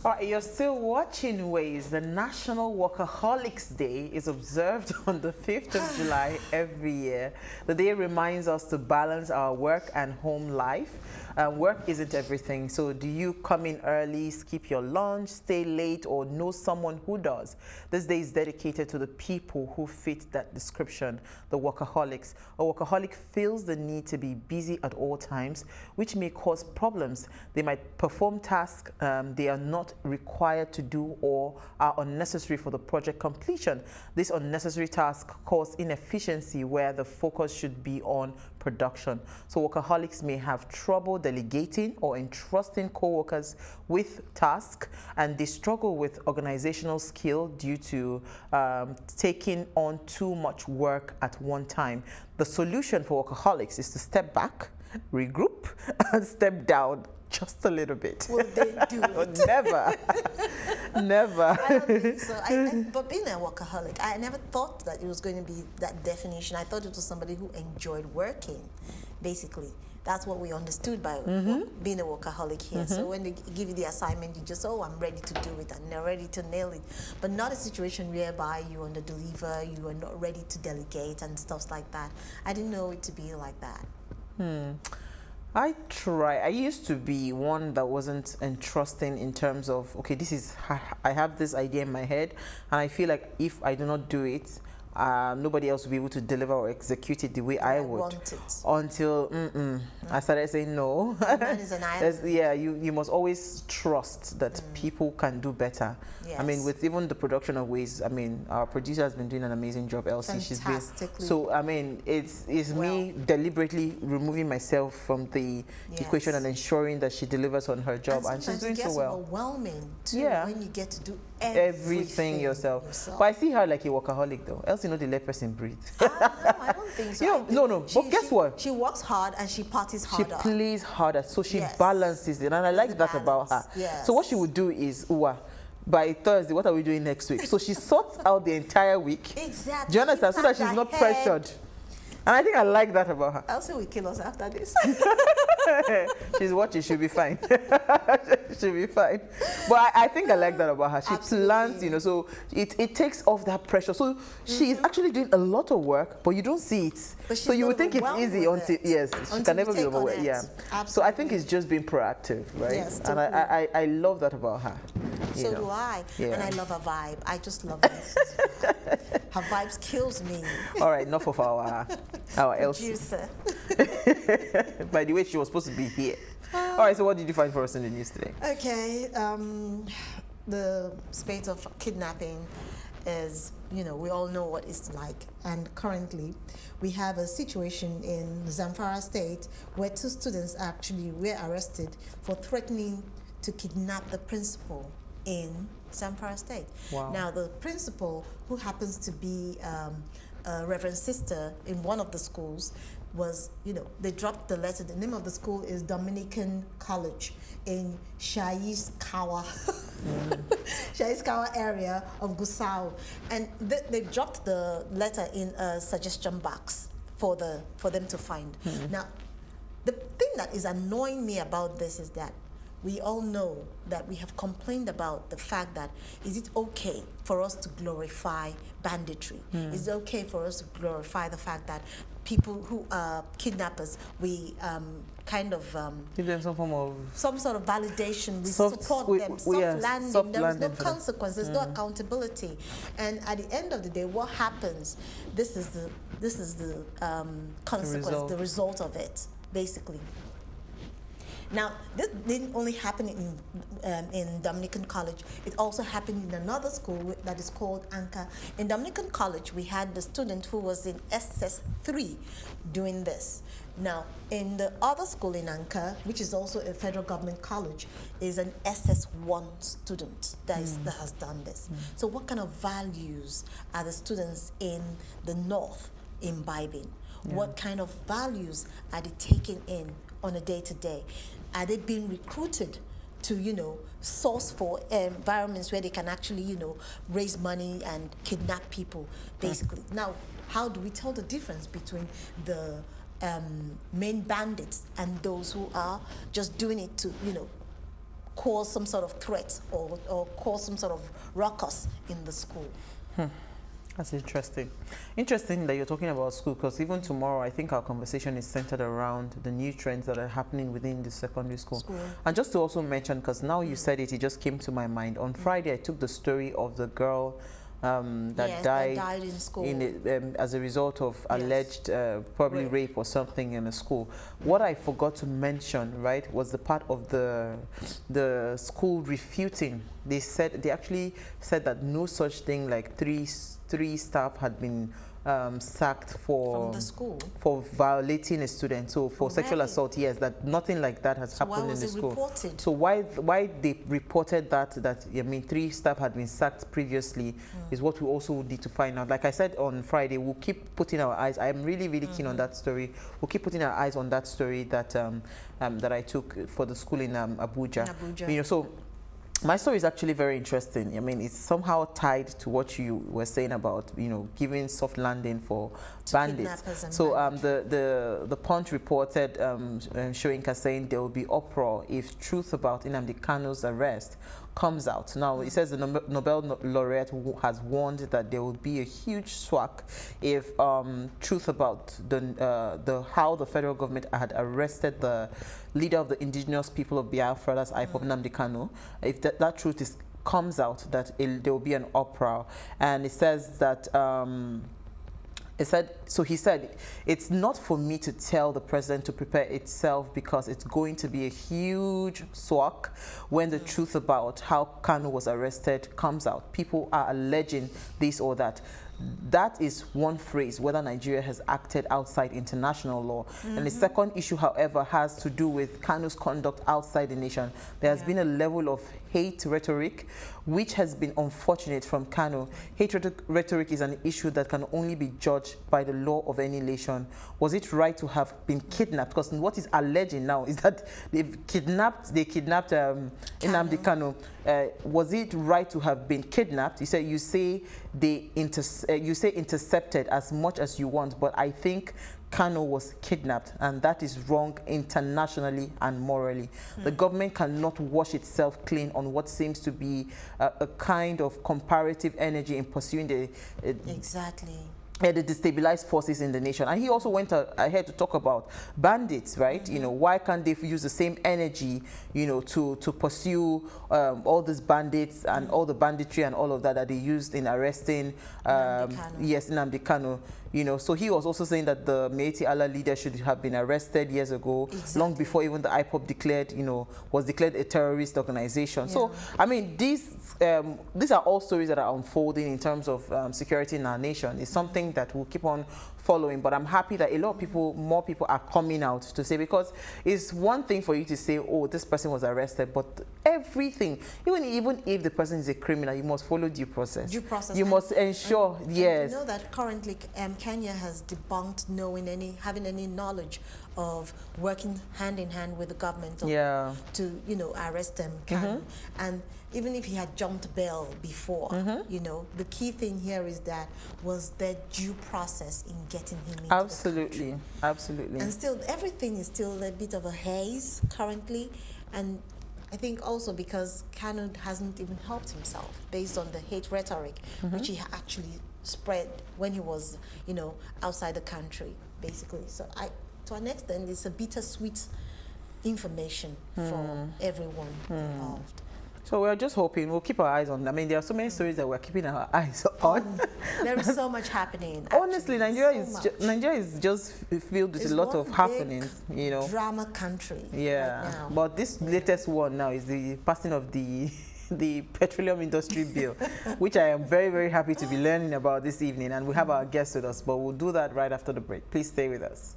All right, you're still watching Ways. The National Workaholics Day is observed on the 5th of July every year. The day reminds us to balance our work and home life. Work isn't everything, so do you come in early, skip your lunch, stay late, or know someone who does? This day is dedicated to the people who fit that description, the workaholics. A workaholic feels the need to be busy at all times, which may cause problems. They might perform tasks they are not required to do or are unnecessary for the project completion. This unnecessary task cause inefficiency where the focus should be on production. So workaholics may have trouble delegating or entrusting co-workers with tasks, and they struggle with organizational skill due to taking on too much work at one time. The solution for workaholics is to step back, regroup, and step down just a little bit. Will they do it? Never. Never. I don't think so. But being a workaholic, I never thought that it was going to be that definition. I thought it was somebody who enjoyed working, basically. That's what we understood by being a workaholic here. So when they give you the assignment, you just, oh, I'm ready to do it, and they're ready to nail it. But not a situation whereby you under-deliver, you are not ready to delegate and stuff like that. I didn't know it to be like that. I used to be one that wasn't entrusting in terms of, okay, I have this idea in my head, and I feel like if I do not do it, nobody else will be able to deliver or execute it the way I would. Want it. Until I started saying no. That is an island. Yeah, you must always trust that people can do better. Yes. I mean, with even the production of Ways, I mean, our producer has been doing an amazing job, Elsie. She's been so. I mean, it's me deliberately removing myself from the equation and ensuring that she delivers on her job, and she's doing so well. Overwhelming too when you get to do everything yourself. But I see her like a workaholic though. Else, the let person breathe. No, I don't think so. No. But guess what? She works hard and she parties harder. She plays harder, so she balances it, and I like that about her. Yes. So what she would do is, by Thursday, what are we doing next week? So she sorts out the entire week. Exactly. Do you understand? So that she's not pressured. And I think I like that about her. Elsie will kill us after this. She's watching, she'll be fine. She'll be fine. But I think I like that about her. She plans, so it takes off that pressure. So she's actually doing a lot of work, but you don't see it. So you would think it's easy until she can never be overwhelmed. Yeah. Absolutely. So I think it's just being proactive, right? Yes, and I love that about her. So do I. Yeah. And I love her vibe. I just love her. Her vibes kills me. All right, enough of our Elsie. By the way, she was supposed to be here. All right, so what did you find for us in the news today? Okay, the spate of kidnapping is, we all know what it's like. And currently, we have a situation in Zamfara state where 2 students actually were arrested for threatening to kidnap the principal in Zamfara state. Wow. Now, the principal, who happens to be a reverend sister in one of the schools, was, they dropped the letter. The name of the school is Dominican College in Shaiskawa, Shaiskawa area of Gusau. And they dropped the letter in a suggestion box for them to find. Now, the thing that is annoying me about this is that we all know that we have complained about the fact that, is it okay for us to glorify banditry? Is it okay for us to glorify the fact that people who are kidnappers, we give them some sort of validation, we support them, soft landing, there is no consequence, there's no accountability. And at the end of the day, what happens? This is the consequence, the result of it, basically. Now, this didn't only happen in Dominican College. It also happened in another school that is called Anka. In Dominican College, we had the student who was in SS3 doing this. Now, in the other school in Anka, which is also a federal government college, is an SS1 student that has done this. So what kind of values are the students in the North imbibing? What kind of values are they taking in on a day-to-day? Are they being recruited to, source for environments where they can actually, raise money and kidnap people, basically? Now, how do we tell the difference between the main bandits and those who are just doing it to, cause some sort of threat or cause some sort of ruckus in the school. That's interesting. Interesting that you're talking about school, because even tomorrow I think our conversation is centered around the new trends that are happening within the secondary school. And just to also mention, because now you said it just came to my mind. On Friday I took the story of the girl that died in school as a result of alleged probably rape or something in a school. What I forgot to mention, right, was the part of the school refuting. They actually said that no such thing like three staff had been sacked from the school for violating a student. So for sexual assault, yes, that nothing like that has happened in the school. Reported? So why they reported that I mean 3 staff had been sacked previously is what we also need to find out. Like I said on Friday, we'll keep putting our eyes. I am really keen on that story. We'll keep putting our eyes on that story that that I took for the school in Abuja. You know, so my story is actually very interesting. I mean, it's somehow tied to what you were saying about, you know, giving soft landing for bandits. So the Punch reported Soyinka saying there will be uproar if truth about Nnamdi Kanu's arrest comes out. Now, it says the Nobel laureate has warned that there will be a huge swag if truth about how the federal government had arrested the leader of the indigenous people of Biafra, that's Nnamdi Kanu. If that truth comes out, that there will be an uproar. And it says that he said, it's not for me to tell the president to prepare itself because it's going to be a huge swag when the truth about how Kanu was arrested comes out. People are alleging this or that. That is one phrase, whether Nigeria has acted outside international law. And the second issue, however, has to do with Kanu's conduct outside the nation. There has been a level of hate rhetoric, which has been unfortunate from Kanu. Hate rhetoric is an issue that can only be judged by the law of any nation. Was it right to have been kidnapped? Because what is alleging now is that they kidnapped Nnamdi Kanu. Was it right to have been kidnapped? You say intercepted as much as you want, but I think Kanu was kidnapped, and that is wrong internationally and morally. The government cannot wash itself clean on what seems to be a kind of comparative energy in pursuing the destabilized forces in the nation. And he also went ahead to talk about bandits, right? You know, why can't they use the same energy, you know, to pursue all these bandits and all the banditry and all of that they used in arresting Nnamdi Kanu. You know, so he was also saying that the Meiti Allah leader should have been arrested years ago, long before even the IPOB was declared a terrorist organization. So, I mean, these are all stories that are unfolding in terms of security in our nation. It's something that we'll keep on following, but I'm happy that a lot of more people are coming out to say, because it's one thing for you to say, oh, this person was arrested, but everything, even if the person is a criminal, you must follow due process. You must ensure, yes. You know that currently Kenya has debunked having any knowledge of working hand in hand with the government to, you know, arrest them. And even if he had jumped bail before, you know, the key thing here is that was there due process in getting him into the country. Absolutely. And still, everything is still a bit of a haze currently. And I think also because Kanu hasn't even helped himself based on the hate rhetoric, which he actually spread when he was, you know, outside the country, basically. So to an extent, it's a bittersweet information for everyone involved. So we're just hoping, we'll keep our eyes on. I mean, there are so many stories that we're keeping our eyes on. There is so much happening. Honestly, Nigeria is just filled with a lot of happenings, you know. Drama country. Yeah. Right now. But this latest one now is the passing of the petroleum industry bill, which I am very, very happy to be learning about this evening. And we have our guests with us, but we'll do that right after the break. Please stay with us.